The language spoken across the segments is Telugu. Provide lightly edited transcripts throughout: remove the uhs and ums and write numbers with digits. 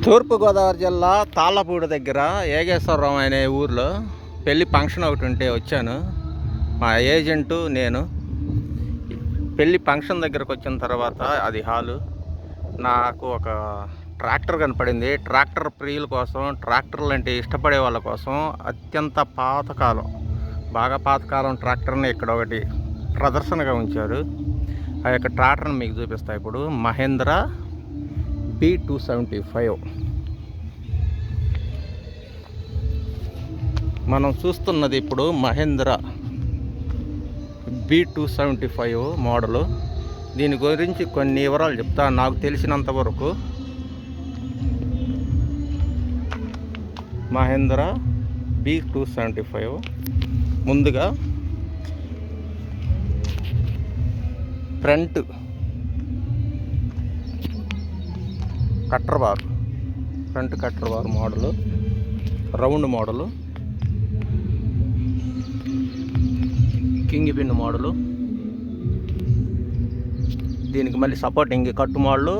తూర్పుగోదావరి జిల్లా తాళ్ళపూడి దగ్గర ఏగేశ్వరరావు అనే ఊర్లో పెళ్ళి ఫంక్షన్ ఒకటి ఉంటే వచ్చాను. మా ఏజెంటు నేను పెళ్ళి ఫంక్షన్ దగ్గరకు వచ్చిన తర్వాత అది హాలు నాకు ఒక ట్రాక్టర్ కనపడింది. ట్రాక్టర్ ప్రియుల కోసం, ట్రాక్టర్లు అంటే ఇష్టపడే వాళ్ళ కోసం అత్యంత పాతకాలం, బాగా పాతకాలం ట్రాక్టర్ని ఇక్కడ ఒకటి ప్రదర్శనగా ఉంచారు. ఆ యొక్క ట్రాక్టర్ని మీకు చూపిస్తాను ఇప్పుడు. మహేంద్ర B275 మనం చూస్తున్నది ఇప్పుడు మహేంద్ర B275 మోడలు. దీని గురించి కొన్ని వివరాలు చెప్తా నాకు తెలిసినంత వరకు. మహేంద్ర B275 ముందుగా front cutter bar, front cutter bar model, round model, king pin model, దీనికి మళ్ళీ సపోర్టింగ్ కట్టు మోడలు,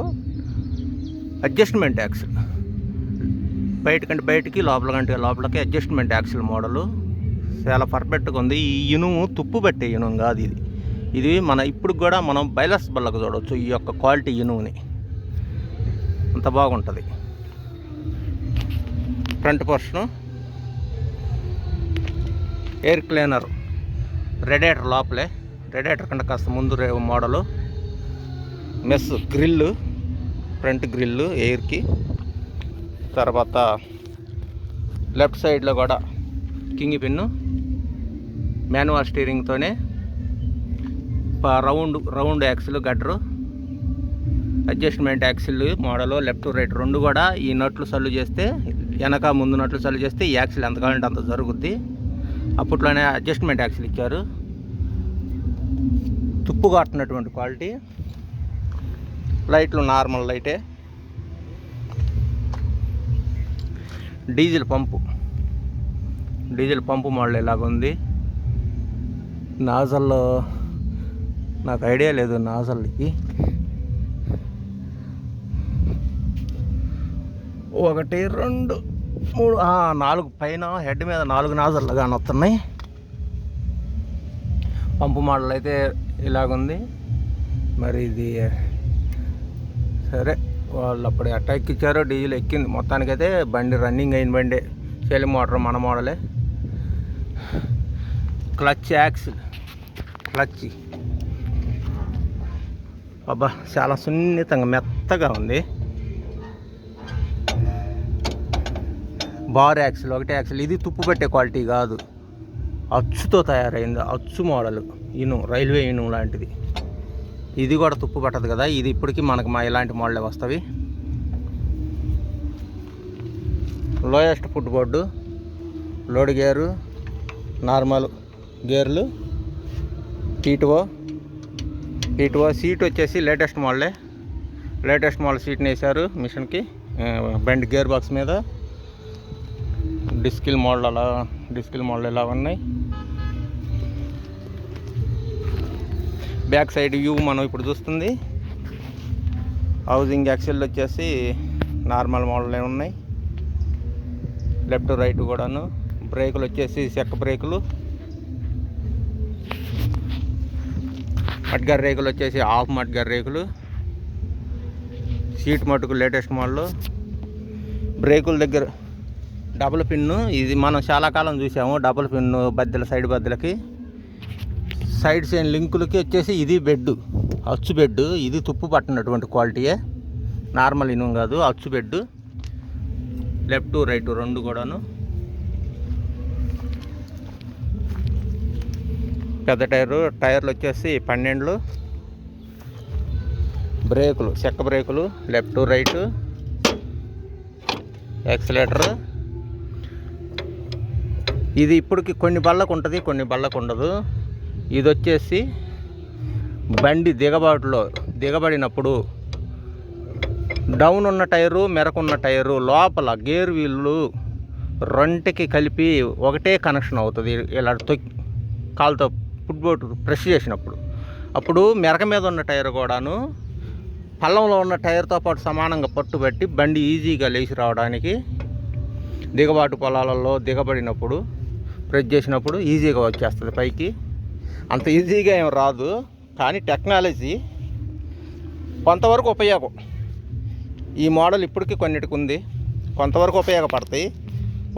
అడ్జస్ట్మెంట్ యాక్సిల్, బయటకంటే బయటికి, లోపలకి అడ్జస్ట్మెంట్ యాక్సిల్ మోడలు. చాలా పర్ఫెక్ట్గా ఉంది. ఈ ఇనుము తుప్పు పట్టే ఇనుము కాదు ఇది. ఇది మన ఇప్పుడు కూడా మనం బైలర్స్ బల్లకు చూడవచ్చు ఈ యొక్క క్వాలిటీ ఇనుముని. అంత బాగుంటుంది. Front portion air cleaner, radiator లోపలే, రేడియేటర్ కంటే కాస్త ముందు model, mesh grill, front grill ఎయిర్కి. తర్వాత లెఫ్ట్ సైడ్లో కూడా కింగ్ పిన్ను, మాన్యువల్ స్టీరింగ్తోనే రౌండ్ యాక్సిల్ గడ్డరు, అడ్జస్ట్మెంట్ యాక్సిల్ మోడలు, లెఫ్ట్ రైట్ రెండు కూడా. ఈ నట్లు సల్లు చేస్తే, వెనక ముందు నట్లు సల్లు చేస్తే ఈ యాక్సిల్ ఎంత కావాలంటే అంత జరుగుద్ది. అప్పట్లోనే అడ్జస్ట్మెంట్ యాక్సిల్ ఇచ్చారు. తుప్పు కాటున్నటువంటి క్వాలిటీ. లైట్లు నార్మల్ లైటే. డీజిల్ పంపు మోడల్ ఇలాగుంది. నాజల్ నాకు ఐడియా లేదు నాజల్కి. 1 2 3 4 పైన హెడ్ మీద 4 నాజల్లు కానీ వస్తున్నాయి. పంపు మోడల్ అయితే ఇలాగుంది. మరి ఇది సరే, వాళ్ళు అప్పుడు ఎట్టా ఎక్కిచ్చారో డీజిల్ ఎక్కింది. మొత్తానికైతే బండి రన్నింగ్ అయిన బండి. సేల్ మోటార్ మన మోడలే. క్లచ్ యాక్సిల్, క్లచ్ అబ్బా చాలా సున్నితంగా మెత్తగా ఉంది. బార్ యాక్సిల్, ఒకటే యాక్సిల్. ఇది తుప్పు పెట్టే క్వాలిటీ కాదు, అచ్చుతో తయారైంది. అచ్చు మోడల్ ఇనుము, రైల్వే ఇనుము లాంటిది. ఇది కూడా తుప్పు పట్టదు కదా. ఇది ఇప్పటికీ మనకు ఇలాంటి మోడలే వస్తాయి. Lowest foot board, load gear, normal గేర్లు, టీటువో. సీట్ వచ్చేసి లేటెస్ట్ మోడల్ సీట్ని వేశారు మిషన్కి. బండి గేర్ బాక్స్ మీద డిస్కిల్ మోడల్ ఇలా ఉన్నాయి. బ్యాక్ సైడ్ వ్యూ మనం ఇప్పుడు చూస్తుంది. హౌసింగ్ యాక్సిల్ వచ్చేసి నార్మల్ మోడలే ఉన్నాయి. లెఫ్ట్ రైట్ కూడాను. బ్రేకులు వచ్చేసి చెక్క బ్రేకులు. మడ్గార్ రేకులు వచ్చేసి హాఫ్ మడ్గార్ రేకులు. సీట్ మటుకు లేటెస్ట్ మోడల్. బ్రేకుల దగ్గర డబుల్ పిన్ను. ఇది మనం చాలా కాలం చూసాము. Double pin Baddela, side బద్దెలకి, side chain లింకులకి వచ్చేసి ఇది బెడ్, అచ్చు బెడ్. ఇది తుప్పు పట్టినటువంటి క్వాలిటీయే, నార్మల్ ఇనుము కాదు, అచ్చు బెడ్. లెఫ్ట్ రైట్ రెండు కూడాను. పెద్ద టైర్లు వచ్చేసి 12. బ్రేకులు చెక్క బ్రేకులు, లెఫ్ట్ రైట్, యాక్సిలేటర్. ఇది ఇప్పటికి కొన్ని బళ్ళకు ఉంటుంది, కొన్ని బళ్ళకు ఉండదు. ఇది వచ్చేసి బండి దిగబడినప్పుడు డౌన్ ఉన్న టైరు, మెరకున్న టైరు, లోపల గేర్ వీళ్ళు రెంటికి కలిపి ఒకటే కనెక్షన్ అవుతుంది. ఇలా కాలుతో ఫుట్బోర్డ్ ప్రెస్ చేసినప్పుడు. అప్పుడు మెరక మీద ఉన్న టైర్ కూడాను పల్లంలో ఉన్న టైర్తో పాటు సమానంగా పట్టుబట్టి బండి ఈజీగా లేచి రావడానికి, దిగబాటు పొలాలలో దిగబడినప్పుడు ప్రెస్ చేసినప్పుడు ఈజీగా వచ్చేస్తుంది పైకి. అంత ఈజీగా ఏం రాదు, కానీ టెక్నాలజీ కొంతవరకు ఉపయోగం. ఈ మోడల్ ఇప్పటికీ కొన్నిటికి ఉంది, కొంతవరకు ఉపయోగపడతాయి.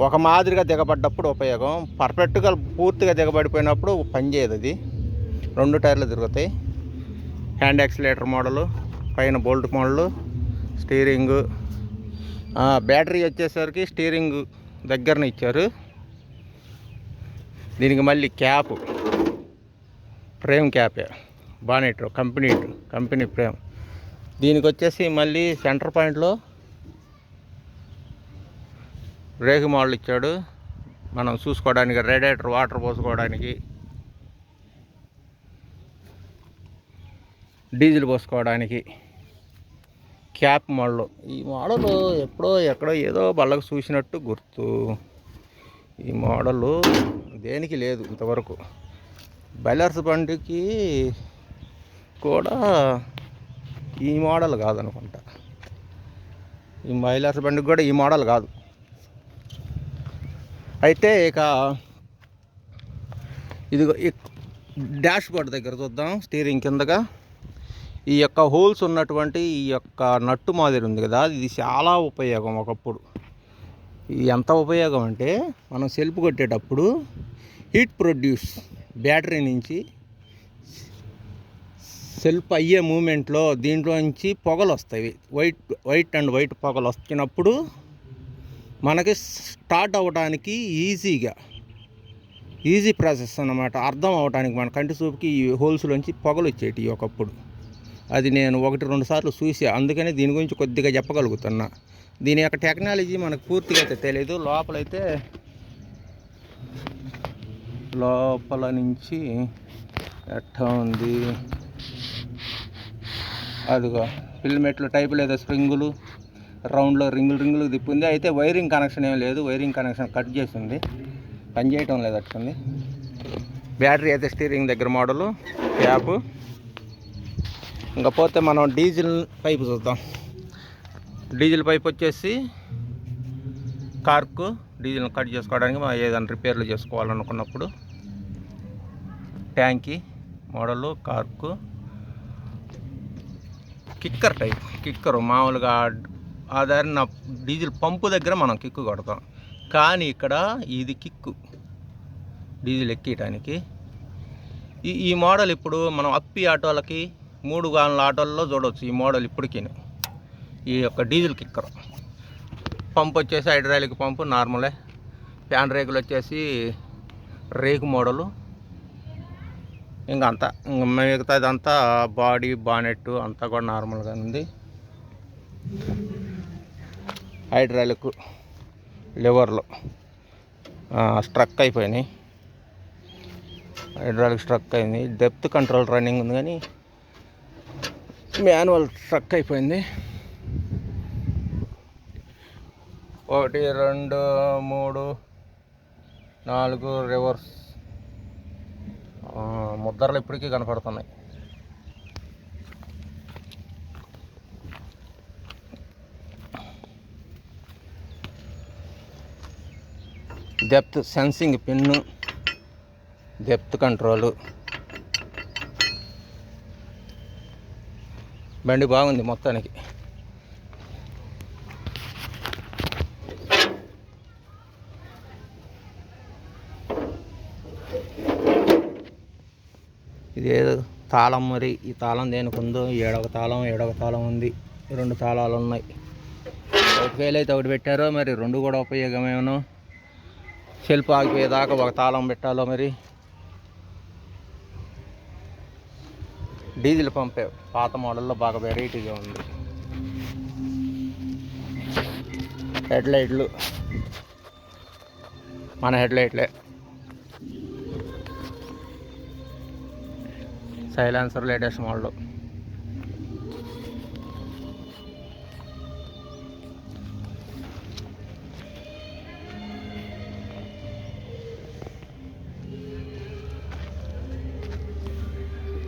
ఒక మాదిరిగా దిగబడ్డప్పుడు ఉపయోగం, పర్ఫెక్ట్గా పూర్తిగా దిగబడిపోయినప్పుడు పనిచేయదు. అది 2 టైర్లు తిరుగుతాయి. హ్యాండ్ యాక్సిలేటర్ మోడలు, పైన బోల్ట్ మోడలు, స్టీరింగు, బ్యాటరీ వచ్చేసరికి స్టీరింగ్ దగ్గరనే ఇచ్చారు. దీనికి మళ్ళీ క్యాప్, ఫ్రేమ్ క్యాపే, బానెట్ కంపెనీ ఫ్రేమ్. దీనికి వచ్చేసి మళ్ళీ సెంటర్ పాయింట్లో రేకు మోడల్ ఇచ్చాడు, మనం చూసుకోవడానికి, రేడియేటర్ వాటర్ పోసుకోవడానికి, డీజిల్ పోసుకోవడానికి. Cap model. ఈ మోడలు ఎక్కడో ఏదో బళ్ళకు చూసినట్టు గుర్తు. ఈ మోడలు దేనికి లేదు ఇంతవరకు. బైలర్స్ బండికి కూడా ఈ మోడల్ కాదనుకుంటా. ఈ బైలర్స్ బండికి కూడా ఈ మోడల్ కాదు. అయితే ఇక ఇదిగో డాష్ బోర్డ్ దగ్గర చూద్దాం. స్టీరింగ్ కిందగా ఈ యొక్క హోల్స్ ఉన్నటువంటి ఈ యొక్క నట్టు మాదిరి ఉంది కదా, ఇది చాలా ఉపయోగం ఒకప్పుడు. ఇది ఎంత ఉపయోగం అంటే, మనం సెల్ఫ్ కొట్టేటప్పుడు హీట్ ప్రొడ్యూస్, బ్యాటరీ నుంచి సెల్ఫ్ అయ్యే మూమెంట్లో దీంట్లోంచి పొగలు వస్తాయి, వైట్ పొగలు వచ్చినప్పుడు మనకి స్టార్ట్ అవ్వడానికి ఈజీ ప్రాసెస్ అన్నమాట. అర్థం అవ్వడానికి మన కంటి చూపుకి ఈ హోల్స్లోంచి పొగలు వచ్చేటి ఒకప్పుడు. అది నేను 1-2 సార్లు చూసా, అందుకని దీని గురించి కొద్దిగా చెప్పగలుగుతున్నా. దీని యొక్క టెక్నాలజీ మనకు పూర్తిగా అయితే తెలియదు. లోపల నుంచి ఎట్లా ఉంది, అదిగో ఫిల్మెట్లు టైపు లేదా స్ప్రింగులు, రౌండ్లో రింగులు తిప్పింది. అయితే వైరింగ్ కనెక్షన్ ఏం లేదు, వైరింగ్ కనెక్షన్ కట్ చేసింది, పనిచేయటం లేదు అట్టుంది. బ్యాటరీ అయితే స్టీరింగ్ దగ్గర మోడలు, క్యాప్. ఇంకా పోతే మనం డీజిల్ పైపు చూద్దాం. డీజిల్ పైప్ వచ్చేసి కార్కు, డీజిల్ని కట్ చేసుకోవడానికి మనం ఏదైనా రిపేర్లు చేసుకోవాలనుకున్నప్పుడు. ట్యాంకీ మోడలు, కార్కు. కిక్కర్ టైప్, కిక్కరు మామూలుగా ఆధారణ డీజిల్ పంపు దగ్గర మనం కిక్కు కొడతాం, కానీ ఇక్కడ ఇది కిక్కు డీజిల్ ఎక్కియటానికి. ఈ మోడల్ ఇప్పుడు మనం అప్పి ఆటోలకి, 3 గానుల ఆటోల్లో చూడవచ్చు ఈ మోడల్ ఇప్పటికీ. ఈ యొక్క డీజిల్ కిక్కర్ పంపు వచ్చేసి హైడ్రాలిక్ పంపు నార్మలే. ఫ్యాన్ రేకులు వచ్చేసి రేకు మోడలు. ఇంకా మిగతాదంతా బాడీ, బానెట్ అంతా కూడా నార్మల్గా ఉంది. హైడ్రాలిక్ లివర్లు స్ట్రక్ అయిపోయినాయి, హైడ్రాలిక్ స్ట్రక్ అయింది. డెప్త్ కంట్రోల్ రన్నింగ్ ఉంది, కానీ మాన్యువల్ స్ట్రక్ అయిపోయింది. 1 2 3 4 రివర్స్ ముద్దర్లు ఇప్పటికీ కనపడుతున్నాయి. Depth sensing pin, depth control. బండి బాగుంది మొత్తానికి. ఇదేదో తాళం, మరి ఈ తాళం దేనికి ఉందో. 7వ తాళం ఉంది. 2 తాళాలు ఉన్నాయి. ఒకటి ఫెయిల్ అయితే ఒకటి పెట్టారో, మరి 2 కూడా ఉపయోగమేమో. సెల్ఫ్ ఆగిపోయేదాకా ఒక తాళం పెట్టాలో మరి. డీజిల్ పంపే పాత మోడల్లో బాగా వెరైటీగా ఉంది. హెడ్ లైట్లు మన హెడ్ లైట్లే. Silencer latest model.